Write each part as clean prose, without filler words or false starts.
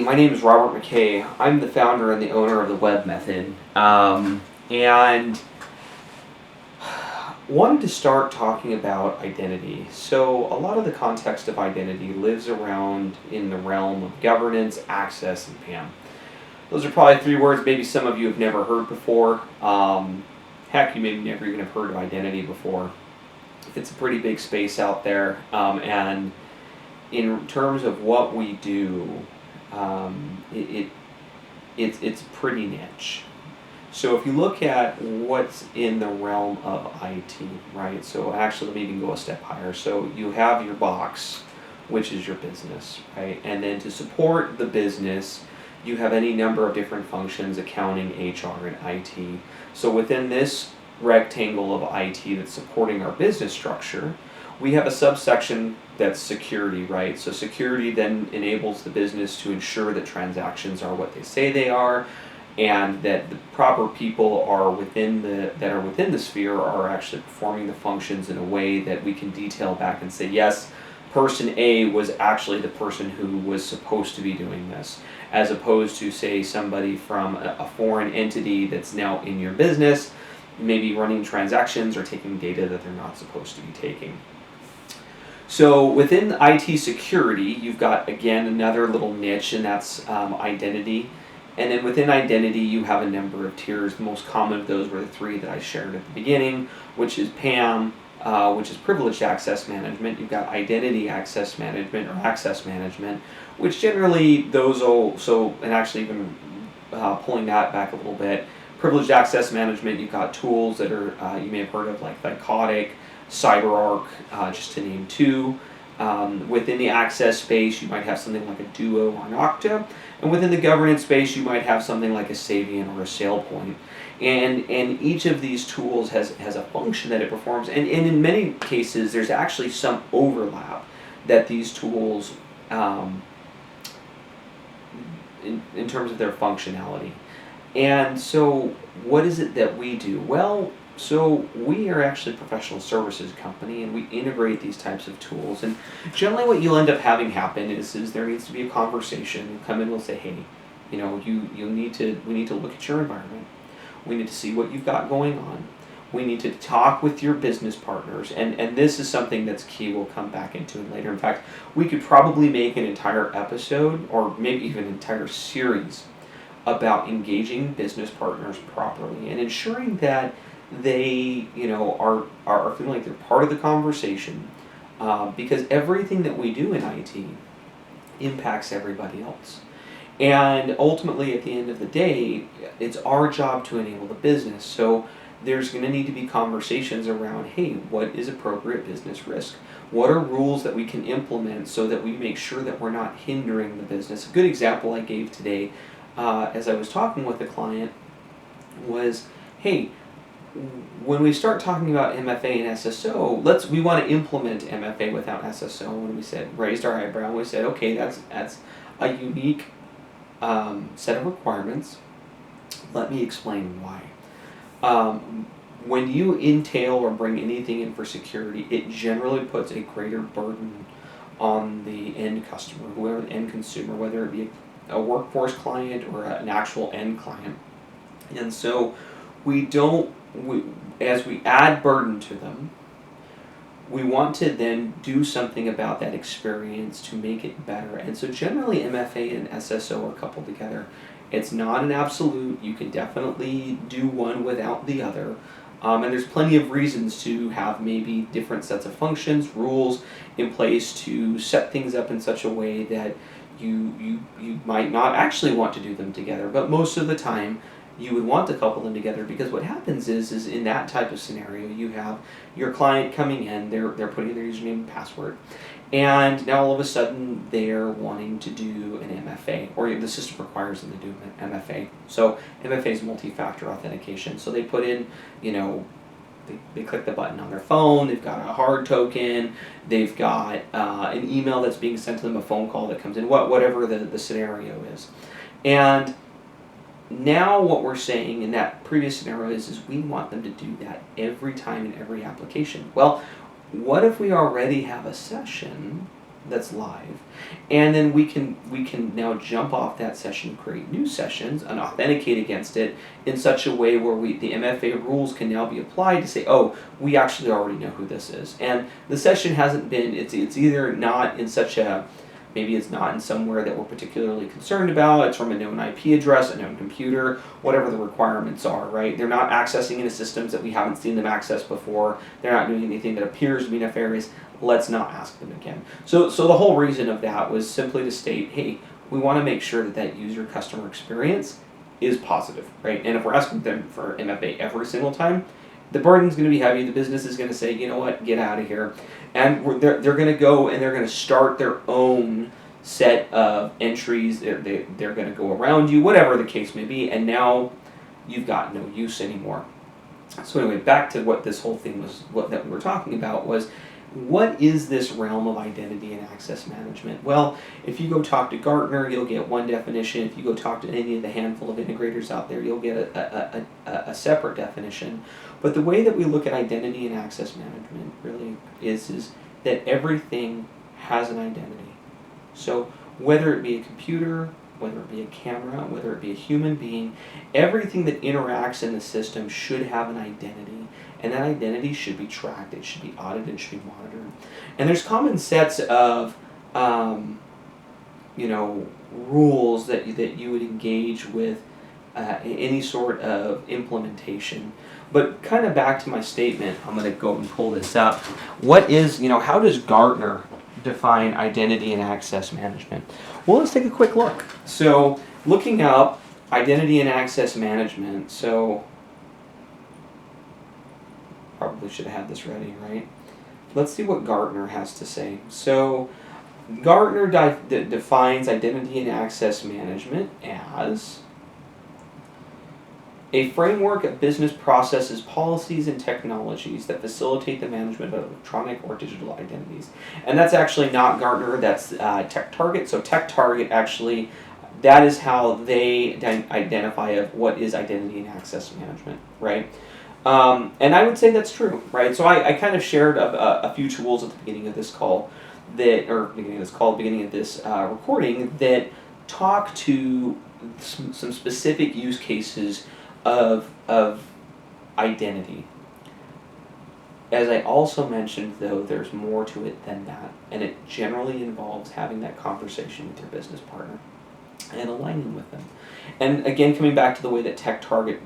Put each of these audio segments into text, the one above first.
my name is Robert McKay. I'm the founder and the owner of the Web Method, and wanted to start talking about identity. So a lot of the context of identity lives around in the realm of governance, access, and PAM. Those are probably three words maybe some of you have never heard before. Heck, you maybe never even have heard of identity before. It's a pretty big space out there, and in terms of what we do, it's pretty niche. So if you look at what's in the realm of IT, right? So actually, let me even go a step higher. So you have your box, which is your business, right? And then to support the business, you have any number of different functions: accounting, HR, and IT. So within this rectangle of IT that's supporting our business structure, we have a subsection that's security, right? So security then enables the business to ensure that transactions are what they say they are, and that the proper people are within the sphere are actually performing the functions in a way that we can detail back and say, yes, person A was actually the person who was supposed to be doing this, as opposed to, say, somebody from a foreign entity that's now in your business, maybe running transactions or taking data that they're not supposed to be taking. So within IT security, you've got, again, another little niche, and that's identity. And then within identity, you have a number of tiers. The most common of those were the three that I shared at the beginning, which is PAM, which is privileged access management. You've got identity access management or access management, which generally and actually even pulling that back a little bit, privileged access management, you've got tools that are, you may have heard of, like Thycotic, CyberArk, just to name two. Within the access space, you might have something like a Duo or an Okta. And within the governance space, you might have something like a Saviynt or a SailPoint. And each of these tools has a function that it performs. And in many cases, there's actually some overlap that these tools, in terms of their functionality. And so what is it that we do? Well, so we are actually a professional services company, and we integrate these types of tools. And generally what you'll end up having happen is there needs to be a conversation. We'll come in, we'll say, hey, we need to look at your environment. We need to see what you've got going on. We need to talk with your business partners. And this is something that's key. We'll come back into it later. In fact, we could probably make an entire episode or maybe even an entire series about engaging business partners properly and ensuring that they are feeling like they're part of the conversation, because everything that we do in IT impacts everybody else. And ultimately, at the end of the day, it's our job to enable the business. So there's going to need to be conversations around, hey, what is appropriate business risk? What are rules that we can implement so that we make sure that we're not hindering the business? A good example I gave today, as I was talking with a client, was, hey, when we start talking about MFA and SSO, we want to implement MFA without SSO. When we raised our eyebrow, we said, okay, that's a unique set of requirements. Let me explain why. When you entail or bring anything in for security, it generally puts a greater burden on the end customer, whoever the end consumer, whether it be a workforce client or an actual end client. And so as we add burden to them, we want to then do something about that experience to make it better. And so generally MFA and SSO are coupled together. It's not an absolute. You can definitely do one without the other. And there's plenty of reasons to have maybe different sets of functions, rules in place to set things up in such a way that you might not actually want to do them together. But most of the time, you would want to couple them together, because what happens is in that type of scenario, you have your client coming in, they're putting their username and password, and now all of a sudden they're wanting to do an MFA, or the system requires them to do an MFA. So MFA is multi-factor authentication. So they put in, they click the button on their phone, they've got a hard token, they've got an email that's being sent to them, a phone call that comes in, whatever the scenario is. And now what we're saying in that previous scenario is we want them to do that every time in every application. Well, what if we already have a session that's live, and then we can now jump off that session, create new sessions, and authenticate against it in such a way where the MFA rules can now be applied to say, oh, we actually already know who this is, and the session hasn't been, it's either not in such a, maybe it's not in somewhere that we're particularly concerned about, it's from a known IP address, a known computer, whatever the requirements are, right? They're not accessing into systems that we haven't seen them access before, they're not doing anything that appears to be nefarious, let's not ask them again. So the whole reason of that was simply to state, hey, we want to make sure that that user customer experience is positive, right? And if we're asking them for MFA every single time, the burden's going to be heavy, the business is going to say, you know what, get out of here. And they're going to go and they're going to start their own set of entries, they're going to go around you, whatever the case may be, and now you've got no use anymore. So anyway, back to what this whole thing was, what that we were talking about was, what is this realm of identity and access management? Well, if you go talk to Gartner, you'll get one definition. If you go talk to any of the handful of integrators out there, you'll get a separate definition. But the way that we look at identity and access management really is that everything has an identity. So whether it be a computer, whether it be a camera, whether it be a human being, everything that interacts in the system should have an identity. And that identity should be tracked, it should be audited, it should be monitored. And there's common sets of rules that you would engage with any sort of implementation. But kind of back to my statement, I'm going to go and pull this up. What is, how does Gartner define identity and access management? Well, let's take a quick look. So looking up identity and access management, so probably should have had this ready, right? Let's see what Gartner has to say. So Gartner defines identity and access management as a framework of business processes, policies, and technologies that facilitate the management of electronic or digital identities. And that's actually not Gartner, that's TechTarget. So TechTarget actually, that is how they identify of what is identity and access management, right? And I would say that's true, right? So I kind of shared a few tools at the beginning of this call, beginning of this recording, that talk to some specific use cases of identity. As I also mentioned, though, there's more to it than that, and it generally involves having that conversation with your business partner and aligning with them. And again, coming back to the way that TechTarget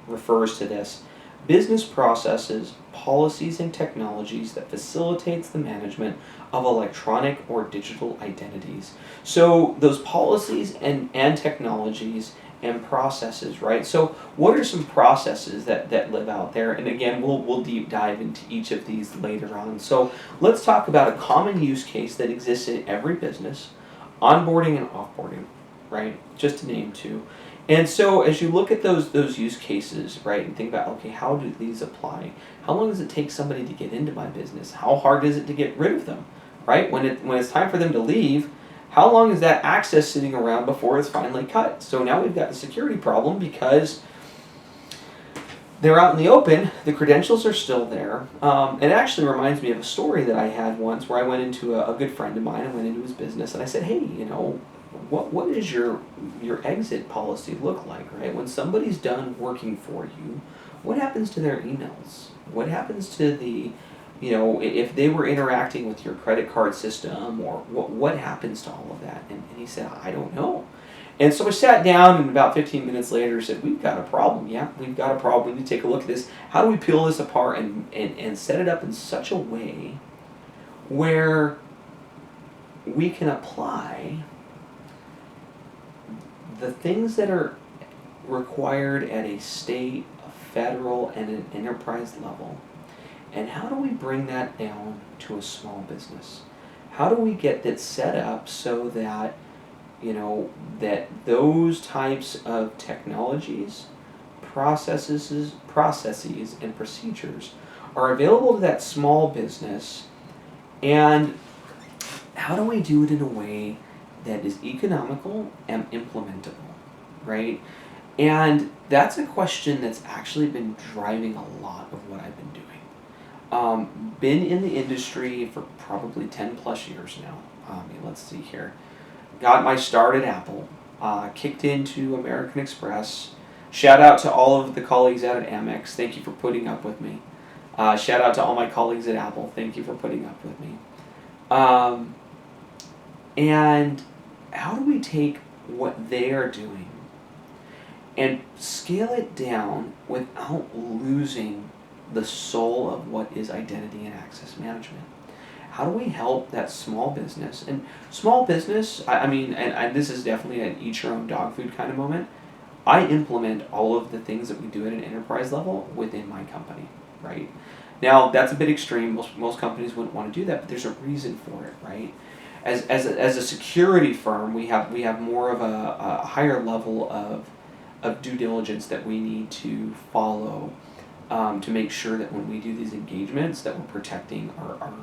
refers to this, business processes, policies, and technologies that facilitates the management of electronic or digital identities. So those policies and technologies and processes, right? So what are some processes that live out there? And again, we'll deep dive into each of these later on. So let's talk about a common use case that exists in every business, onboarding and offboarding, right? Just to name two. And so as you look at those use cases, right, and think about, okay, how do these apply? How long does it take somebody to get into my business? How hard is it to get rid of them, right? When it's time for them to leave, how long is that access sitting around before it's finally cut? So now we've got the security problem because they're out in the open, the credentials are still there. It actually reminds me of a story that I had once where I went into a good friend of mine, I went into his business and I said, hey, what does your exit policy look like, right? When somebody's done working for you, what happens to their emails? What happens to the, if they were interacting with your credit card system, or what happens to all of that? And he said, I don't know. And so I sat down and about 15 minutes later said, we've got a problem. Yeah, we've got a problem. We need to take a look at this. How do we peel this apart and set it up in such a way where we can apply the things that are required at a state, a federal, and an enterprise level, and how do we bring that down to a small business? How do we get that set up so that, that those types of technologies, processes, and procedures are available to that small business, and how do we do it in a way that is economical and implementable, right? And that's a question that's actually been driving a lot of what I've been doing. Been in the industry for probably 10 plus years now. Let's see here. Got my start at Apple, kicked into American Express. Shout out to all of the colleagues out at Amex. Thank you for putting up with me. Shout out to all my colleagues at Apple. Thank you for putting up with me. And how do we take what they are doing and scale it down without losing the soul of what is identity and access management? How do we help that small business? And small business, I mean, and this is definitely an eat your own dog food kind of moment. I implement all of the things that we do at an enterprise level within my company, right? Now, that's a bit extreme. Most companies wouldn't want to do that, but there's a reason for it, right? As a security firm, we have more of a higher level of due diligence that we need to follow to make sure that when we do these engagements that we're protecting our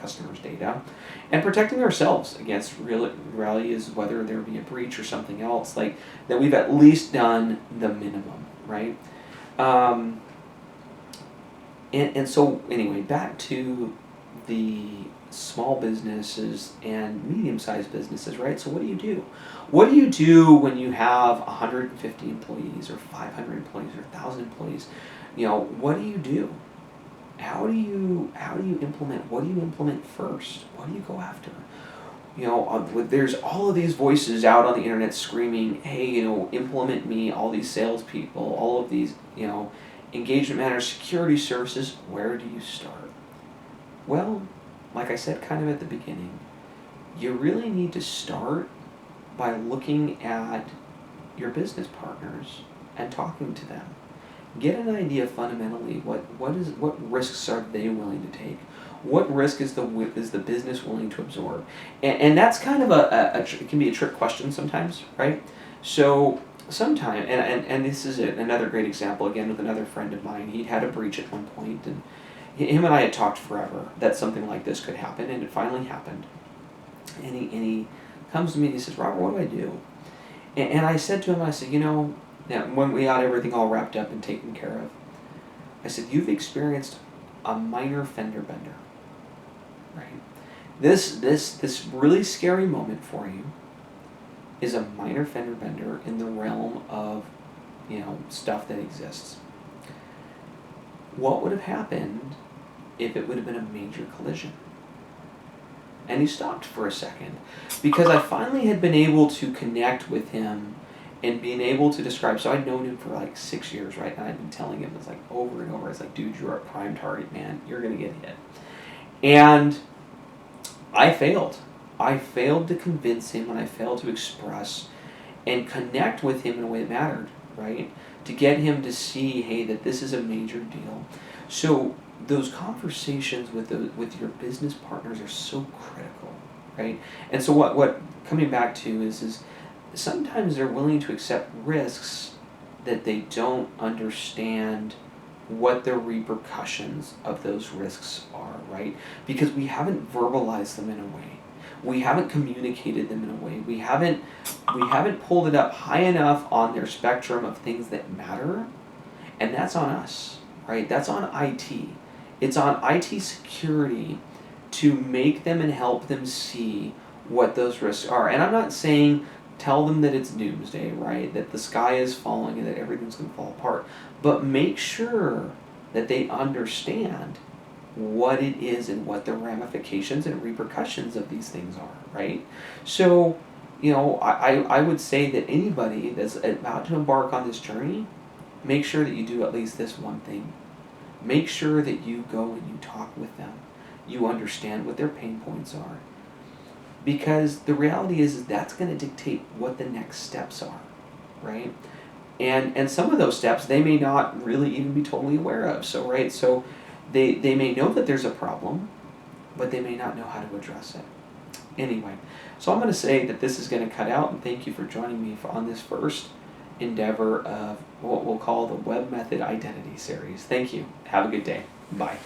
customers' data and protecting ourselves against reality is whether there be a breach or something else, like that we've at least done the minimum, right? And so anyway, back to the small businesses and medium-sized businesses, right? So what do you do? What do you do when you have 150 employees or 500 employees or 1,000 employees? What do you do? How do you implement? What do you implement first? What do you go after? There's all of these voices out on the internet screaming, hey, implement me, all these salespeople, all of these, engagement managers, security services. Where do you start? Well, like I said kind of at the beginning, you really need to start by looking at your business partners and talking to them. Get an idea fundamentally what risks are they willing to take? What risk is the business willing to absorb? And that's kind of it can be a trick question sometimes, right? So sometimes, and this is another great example again with another friend of mine. He'd had a breach at one point, and him and I had talked forever that something like this could happen, and it finally happened. And he comes to me and he says, Robert, what do I do? And I said to him, I said, now when we got everything all wrapped up and taken care of, I said, you've experienced a minor fender bender, right? This really scary moment for you is a minor fender bender in the realm of, stuff that exists. What would have happened if it would have been a major collision? And he stopped for a second because I finally had been able to connect with him and being able to describe. So I'd known him for like 6 years, right? And I'd been telling him, it's like over and over, it's like, dude, you're a prime target, man. You're going to get hit. And I failed. I failed to convince him, and I failed to express and connect with him in a way that mattered, right? To get him to see, hey, that this is a major deal. So those conversations with your business partners are so critical, right? And so what coming back to is sometimes they're willing to accept risks that they don't understand what the repercussions of those risks are, right? Because we haven't verbalized them in a way. We haven't communicated them in a way. We haven't pulled it up high enough on their spectrum of things that matter, and that's on us, right? That's on IT. It's on IT security to make them and help them see what those risks are. And I'm not saying tell them that it's doomsday, right? That the sky is falling and that everything's going to fall apart. But make sure that they understand what it is and what the ramifications and repercussions of these things are, right? So, I would say that anybody that's about to embark on this journey, make sure that you do at least this one thing. Make sure that you go and you talk with them. You understand what their pain points are. Because the reality is that's going to dictate what the next steps are, right? And some of those steps they may not really even be totally aware of. So, right, so they may know that there's a problem, but they may not know how to address it. Anyway, so I'm going to say that this is going to cut out, and thank you for joining me on this first endeavor of what we'll call the Web Method Identity Series. Thank you. Have a good day. Bye.